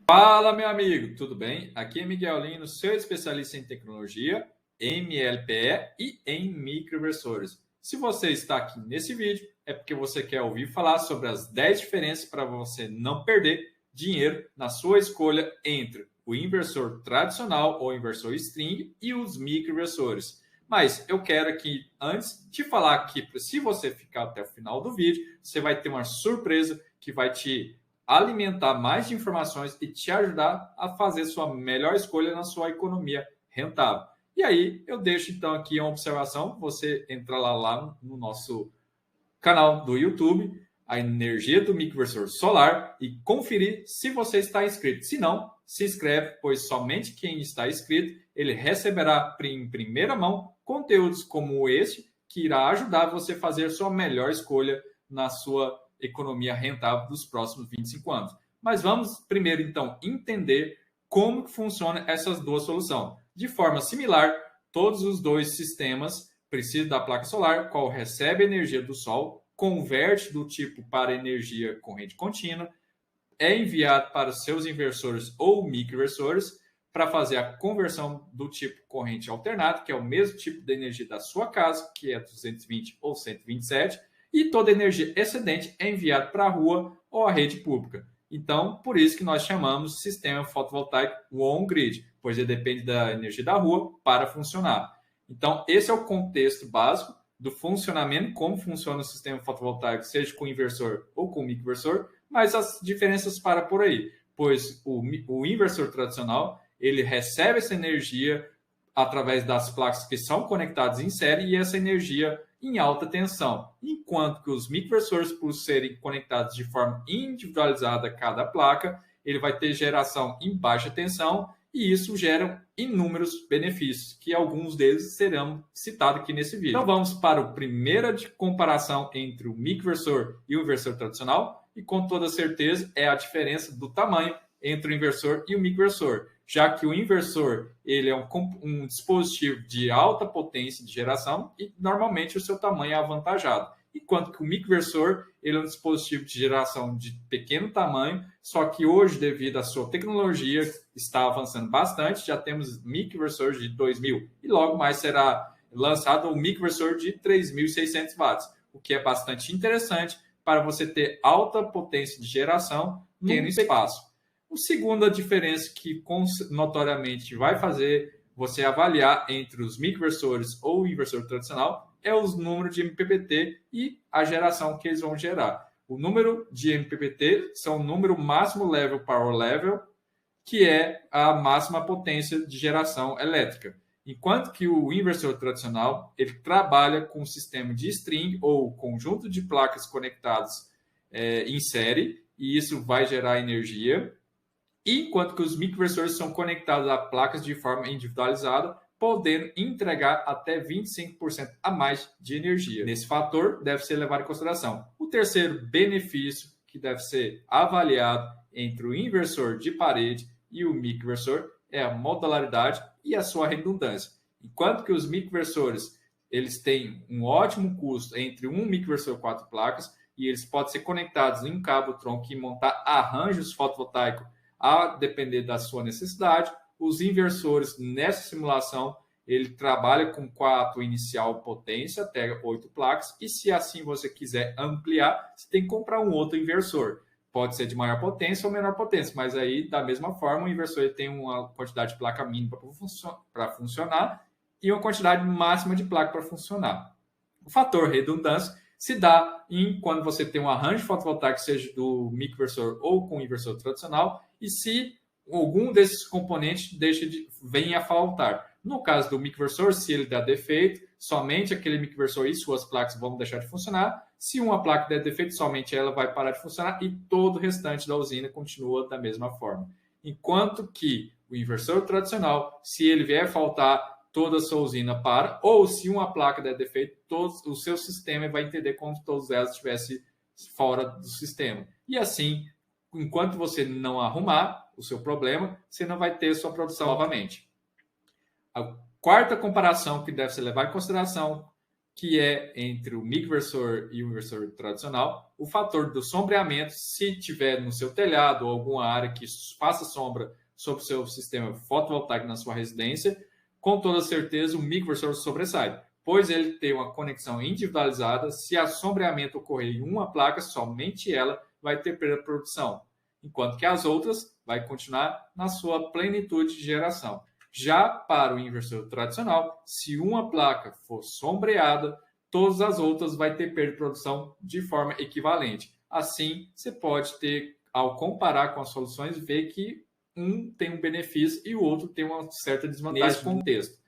Fala, meu amigo, tudo bem? Aqui é Miguel Lino, seu especialista em tecnologia, MLPE e em microinversores. Se você está aqui nesse vídeo, é porque você quer ouvir falar sobre as 10 diferenças para você não perder dinheiro na sua escolha entre o inversor tradicional ou inversor string e os microinversores. Mas eu quero aqui, antes de falar que se você ficar até o final do vídeo, você vai ter uma surpresa que vai te alimentar mais de informações e te ajudar a fazer sua melhor escolha na sua economia rentável. E aí eu deixo então aqui uma observação, você entra lá no nosso canal do YouTube, a energia do microinversor solar, e conferir se você está inscrito. Se não, se inscreve, pois somente quem está inscrito ele receberá em primeira mão conteúdos como este que irá ajudar você a fazer sua melhor escolha na sua economia rentável dos próximos 25 anos. Mas vamos primeiro, então, entender como funciona essas duas soluções. De forma similar, todos os dois sistemas precisam da placa solar, qual recebe energia do sol, converte do tipo para energia corrente contínua, é enviado para os seus inversores ou microinversores para fazer a conversão do tipo corrente alternado, que é o mesmo tipo de energia da sua casa, que é 220 ou 127, e toda energia excedente é enviada para a rua ou a rede pública. Então, por isso que nós chamamos de sistema fotovoltaico on-grid, pois ele depende da energia da rua para funcionar. Então, esse é o contexto básico do funcionamento, como funciona o sistema fotovoltaico, seja com inversor ou com microinversor, mas as diferenças param por aí, pois o inversor tradicional ele recebe essa energia através das placas que são conectadas em série e essa energia em alta tensão, enquanto que os microinversores, por serem conectados de forma individualizada a cada placa, ele vai ter geração em baixa tensão e isso gera inúmeros benefícios, que alguns deles serão citados aqui nesse vídeo. Então vamos para a primeira comparação entre o microinversor e o inversor tradicional, e com toda certeza é a diferença do tamanho entre o inversor e o microinversor, já que o inversor ele é um dispositivo de alta potência de geração e normalmente o seu tamanho é avantajado, enquanto que o microinversor ele é um dispositivo de geração de pequeno tamanho, só que hoje, devido à sua tecnologia, está avançando bastante, já temos microinversores de 2.000 e logo mais será lançado um microinversor de 3.600 watts, o que é bastante interessante para você ter alta potência de geração no espaço. A segunda diferença que notoriamente vai fazer você avaliar entre os microinversores ou o inversor tradicional é os números de MPPT e a geração que eles vão gerar. O número de MPPT são o número máximo level power level, que é a máxima potência de geração elétrica. Enquanto que o inversor tradicional ele trabalha com um sistema de string ou conjunto de placas conectadas em série, e isso vai gerar energia, enquanto que os microinversores são conectados a placas de forma individualizada, podendo entregar até 25% a mais de energia. Nesse fator deve ser levado em consideração. O terceiro benefício que deve ser avaliado entre o inversor de parede e o microinversor é a modularidade e a sua redundância. Enquanto que os microinversores eles têm um ótimo custo entre um microinversor 4 placas e eles podem ser conectados em um cabo tronco e montar arranjos fotovoltaicos a depender da sua necessidade. Os inversores nessa simulação ele trabalha com 4 inicial potência até 8 placas, e se assim você quiser ampliar, você tem que comprar um outro inversor. Pode ser de maior potência ou menor potência, mas aí da mesma forma o inversor ele tem uma quantidade de placa mínima para funcionar e uma quantidade máxima de placa para funcionar. O fator redundância se dá quando você tem um arranjo fotovoltaico, seja do microinversor ou com inversor tradicional, e se algum desses componentes vem a faltar. No caso do microinversor, se ele der defeito, somente aquele microinversor e suas placas vão deixar de funcionar. Se uma placa der defeito, somente ela vai parar de funcionar e todo o restante da usina continua da mesma forma. Enquanto que o inversor tradicional, se ele vier a faltar, toda a sua usina para, ou se uma placa der defeito, o seu sistema vai entender como se todas elas estivessem fora do sistema. E assim, enquanto você não arrumar o seu problema, você não vai ter sua produção novamente. A quarta comparação que deve ser levada em consideração que é entre o microinversor e o inversor tradicional, o fator do sombreamento, se tiver no seu telhado ou alguma área que faça sombra sobre o seu sistema fotovoltaico na sua residência, com toda certeza o microinversor sobressai, pois ele tem uma conexão individualizada. Se assombreamento ocorrer em uma placa, somente ela vai ter perda de produção, enquanto que as outras vai continuar na sua plenitude de geração. Já para o inversor tradicional, se uma placa for sombreada, todas as outras vai ter perda de produção de forma equivalente. Assim, você pode ter, ao comparar com as soluções, ver que um tem um benefício e o outro tem uma certa desvantagem nesse contexto.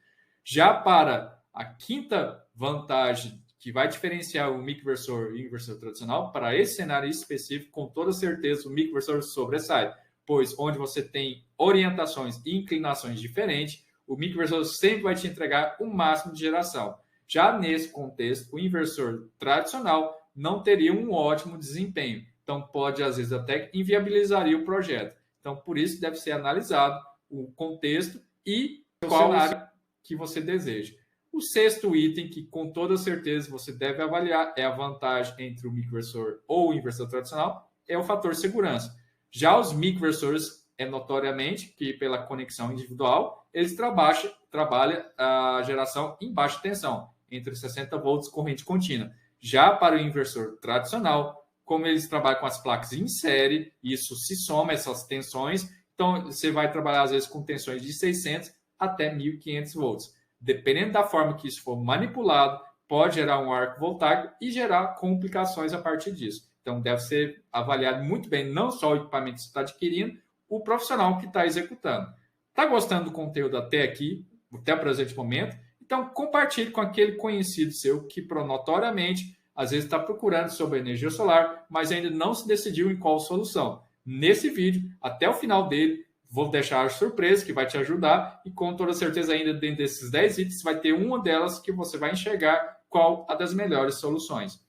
Já para a quinta vantagem que vai diferenciar o microinversor e o inversor tradicional, para esse cenário específico, com toda certeza o microinversor sobressai, pois onde você tem orientações e inclinações diferentes, o microinversor sempre vai te entregar o máximo de geração. Já nesse contexto, o inversor tradicional não teria um ótimo desempenho, então pode às vezes até inviabilizaria o projeto. Então por isso deve ser analisado o contexto e qual cenário que você deseja. O sexto item que com toda certeza você deve avaliar é a vantagem entre o microinversor ou o inversor tradicional, é o fator segurança. Já os microinversores, é notoriamente que pela conexão individual, eles trabalham a geração em baixa tensão, entre 60 volts corrente contínua. Já para o inversor tradicional, como eles trabalham com as placas em série, isso se soma essas tensões, então você vai trabalhar às vezes com tensões de 600 até 1.500 volts. Dependendo da forma que isso for manipulado, pode gerar um arco voltaico e gerar complicações a partir disso. Então, deve ser avaliado muito bem, não só o equipamento que você está adquirindo, o profissional que está executando. Está gostando do conteúdo até aqui, até o presente momento? Então, compartilhe com aquele conhecido seu que, notoriamente, às vezes está procurando sobre energia solar, mas ainda não se decidiu em qual solução. Nesse vídeo, até o final dele, vou deixar a surpresa que vai te ajudar e com toda certeza ainda dentro desses 10 itens vai ter uma delas que você vai enxergar qual a das melhores soluções.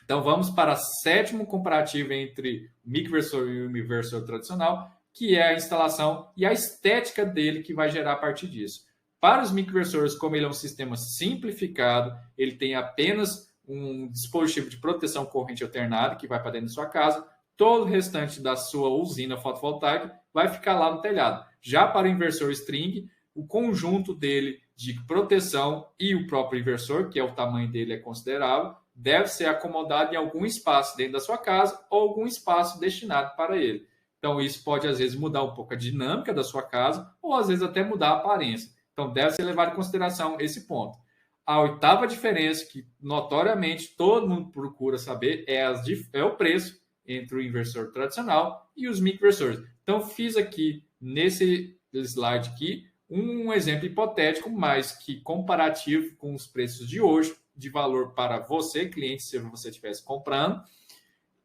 Então, vamos para o sétimo comparativo entre o microinversor e o inversor tradicional, que é a instalação e a estética dele que vai gerar a partir disso. Para os microinversores, como ele é um sistema simplificado, ele tem apenas um dispositivo de proteção corrente alternada que vai para dentro da sua casa, todo o restante da sua usina fotovoltaica vai ficar lá no telhado. Já para o inversor string, o conjunto dele de proteção e o próprio inversor, que é o tamanho dele é considerável, deve ser acomodado em algum espaço dentro da sua casa ou algum espaço destinado para ele. Então, isso pode, às vezes, mudar um pouco a dinâmica da sua casa ou, às vezes, até mudar a aparência. Então, deve ser levado em consideração esse ponto. A oitava diferença, que notoriamente todo mundo procura saber, é o preço entre o inversor tradicional e os microinversores. Então, fiz aqui, nesse slide aqui, um exemplo hipotético, mas que comparativo com os preços de hoje, de valor para você, cliente, se você estivesse comprando,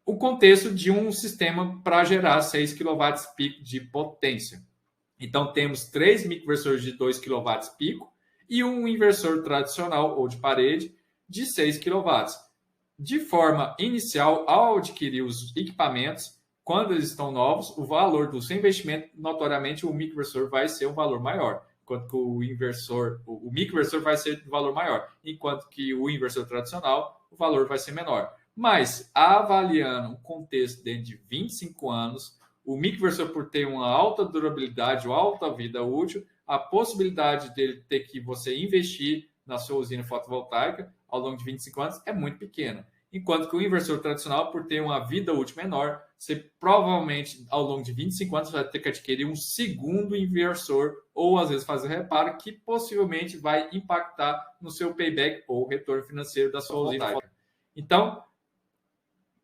o contexto de um sistema para gerar 6 kW pico de potência. Então, temos 3 microinversores de 2 kW pico e um inversor tradicional ou de parede de 6 kW. De forma inicial, ao adquirir os equipamentos, quando eles estão novos, o valor do seu investimento, notoriamente, o microinversor vai ser um valor maior, enquanto que o microinversor vai ser de valor maior, enquanto que o inversor tradicional, o valor vai ser menor. Mas, avaliando um contexto dentro de 25 anos, o microinversor, por ter uma alta durabilidade ou alta vida útil, a possibilidade dele ter que você investir na sua usina fotovoltaica ao longo de 25 anos é muito pequena. Enquanto que o inversor tradicional, por ter uma vida útil menor, você provavelmente, ao longo de 25 anos, vai ter que adquirir um segundo inversor ou, às vezes, fazer reparo que possivelmente vai impactar no seu payback ou retorno financeiro da sua usina. Então,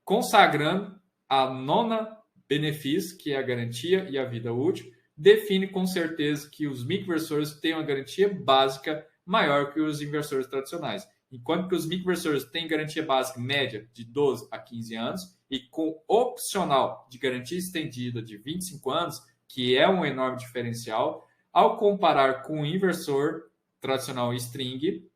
consagrando a nona benefício, que é a garantia e a vida útil, define com certeza que os microinversores têm uma garantia básica maior que os inversores tradicionais. Enquanto que os microinversores têm garantia básica média de 12 a 15 anos e com opcional de garantia estendida de 25 anos, que é um enorme diferencial, ao comparar com o inversor tradicional string,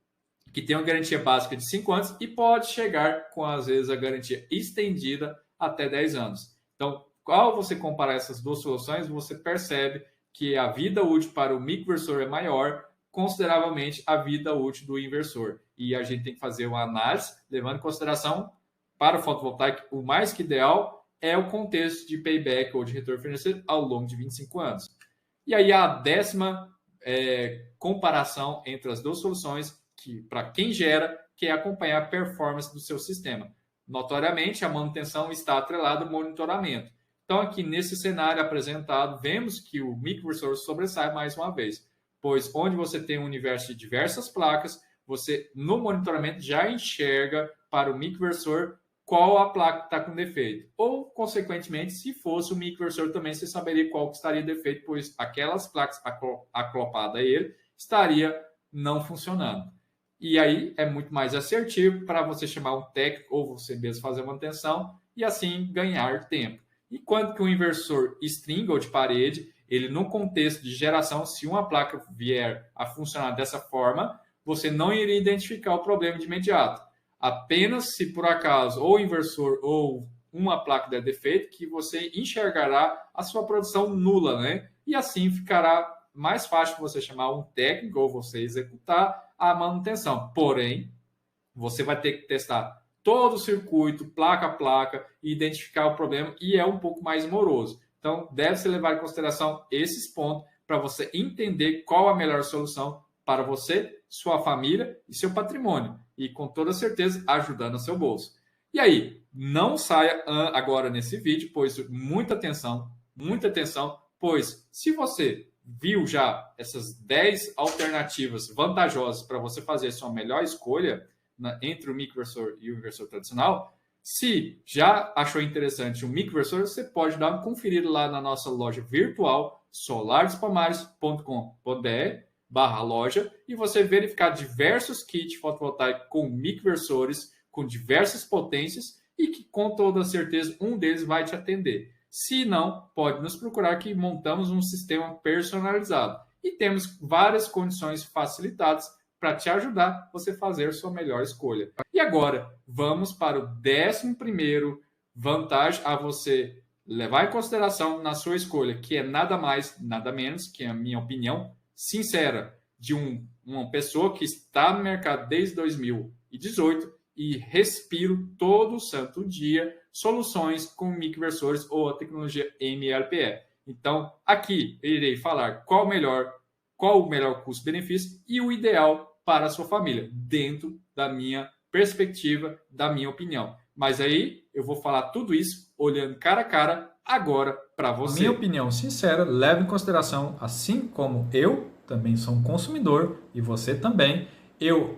que tem uma garantia básica de 5 anos e pode chegar com, às vezes, a garantia estendida até 10 anos. Então, ao você comparar essas duas soluções, você percebe que a vida útil para o microinversor é maior, consideravelmente, a vida útil do inversor. e a gente tem que fazer uma análise, levando em consideração, para o fotovoltaico, o mais que ideal é o contexto de payback ou de retorno financeiro ao longo de 25 anos. E aí a décima comparação entre as duas soluções, que para quem gera, que é acompanhar a performance do seu sistema. Notoriamente, a manutenção está atrelada ao monitoramento. Então, aqui nesse cenário apresentado, vemos que o microinversor sobressai mais uma vez, pois onde você tem um universo de diversas placas, você no monitoramento já enxerga para o microinversor qual a placa está com defeito. Ou, consequentemente, se fosse o microinversor também, você saberia qual que estaria defeito, pois aquelas placas aclopadas a ele estaria não funcionando. E aí é muito mais assertivo para você chamar um técnico ou você mesmo fazer a manutenção e assim ganhar tempo. E quando que o inversor string ou de parede, ele no contexto de geração, se uma placa vier a funcionar dessa forma, você não iria identificar o problema de imediato. Apenas se por acaso ou o inversor ou uma placa der defeito, que você enxergará a sua produção nula, né? E assim ficará mais fácil você chamar um técnico ou você executar a manutenção. Porém, você vai ter que testar todo o circuito, placa a placa, e identificar o problema, e é um pouco mais moroso. Então, deve-se levar em consideração esses pontos para você entender qual a melhor solução para você, sua família e seu patrimônio. E, com toda certeza, ajudando o seu bolso. E aí, não saia agora nesse vídeo, pois muita atenção, pois se você viu já essas 10 alternativas vantajosas para você fazer a sua melhor escolha entre o microinversor e o inversor tradicional, se já achou interessante o microinversor, você pode dar uma conferida lá na nossa loja virtual solardespalmares.com.br/loja e você verificar diversos kits fotovoltaicos com microinversores com diversas potências e que com toda certeza um deles vai te atender. Se não, pode nos procurar que montamos um sistema personalizado e temos várias condições facilitadas para te ajudar você a fazer sua melhor escolha. E agora, vamos para o 11º vantagem a você levar em consideração na sua escolha, que é nada mais, nada menos, que é a minha opinião sincera, de uma pessoa que está no mercado desde 2018 e respiro todo santo dia soluções com microinversores ou a tecnologia MLPE. Então, aqui eu irei falar qual o melhor custo-benefício e o ideal para a sua família, dentro da minha perspectiva, da minha opinião. Mas aí eu vou falar tudo isso olhando cara a cara agora para você. Minha opinião sincera leva em consideração, assim como eu também sou um consumidor e você também,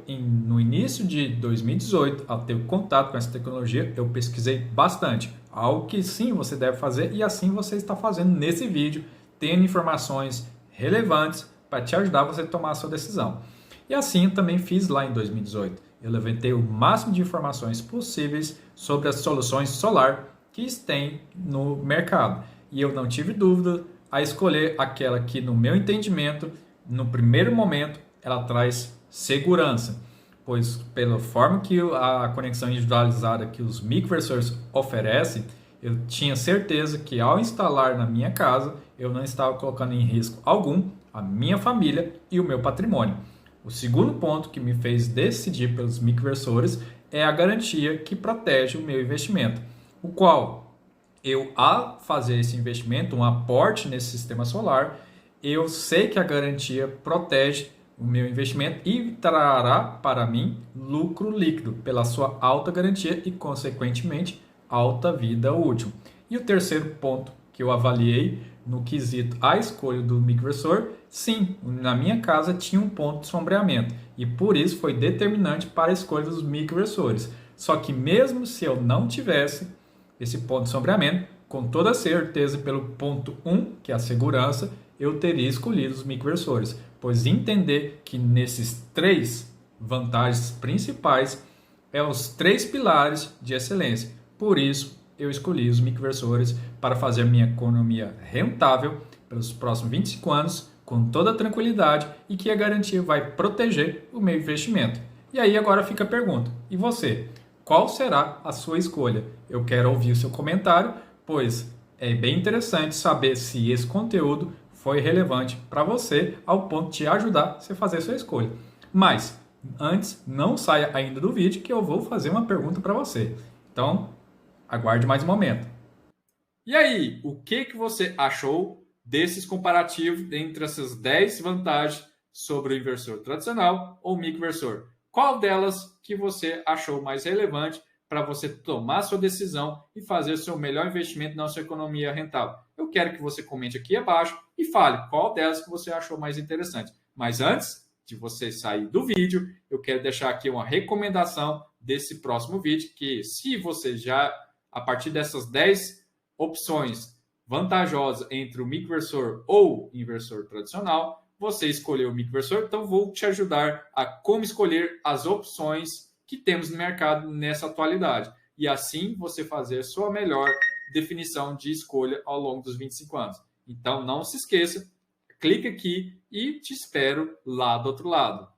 no início de 2018, ao ter contato com essa tecnologia, eu pesquisei bastante. Algo que sim você deve fazer e assim você está fazendo nesse vídeo, tendo informações relevantes para te ajudar você a tomar a sua decisão. E assim eu também fiz lá em 2018. Eu levantei o máximo de informações possíveis sobre as soluções solar que tem no mercado. E eu não tive dúvida a escolher aquela que, no meu entendimento, no primeiro momento, ela traz segurança. Pois pela forma que a conexão individualizada que os microinversores oferecem, eu tinha certeza que ao instalar na minha casa, eu não estava colocando em risco algum a minha família e o meu patrimônio. O segundo ponto que me fez decidir pelos microinversores é a garantia que protege o meu investimento, o qual eu, ao fazer esse investimento, um aporte nesse sistema solar, eu sei que a garantia protege o meu investimento e trará para mim lucro líquido pela sua alta garantia e, consequentemente, alta vida útil. E o terceiro ponto que eu avaliei no quesito a escolha do microinversor, sim, na minha casa tinha um ponto de sombreamento e por isso foi determinante para a escolha dos microinversores. Só que mesmo se eu não tivesse esse ponto de sombreamento, com toda certeza pelo ponto 1, que é a segurança, eu teria escolhido os microinversores, pois entender que nesses 3 vantagens principais é os 3 pilares de excelência. Por isso, eu escolhi os microinversores para fazer minha economia rentável pelos próximos 25 anos, com toda a tranquilidade e que a garantia vai proteger o meu investimento. E aí agora fica a pergunta, e você? Qual será a sua escolha? Eu quero ouvir o seu comentário, pois é bem interessante saber se esse conteúdo foi relevante para você ao ponto de te ajudar a você fazer a sua escolha. Mas Antes, não saia ainda do vídeo que eu vou fazer uma pergunta para você. Então, aguarde mais um momento. E aí, o que você achou desses comparativos entre essas 10 vantagens sobre o inversor tradicional ou microinversor? Qual delas que você achou mais relevante para você tomar sua decisão e fazer o seu melhor investimento na sua economia rentável? Eu quero que você comente aqui abaixo e fale qual delas que você achou mais interessante. Mas antes de você sair do vídeo, eu quero deixar aqui uma recomendação desse próximo vídeo, que se você já, a partir dessas 10 opções vantajosas entre o microinversor ou inversor tradicional, você escolheu o microinversor, então vou te ajudar a como escolher as opções que temos no mercado nessa atualidade. E assim você fazer a sua melhor definição de escolha ao longo dos 25 anos. Então não se esqueça, clique aqui e te espero lá do outro lado.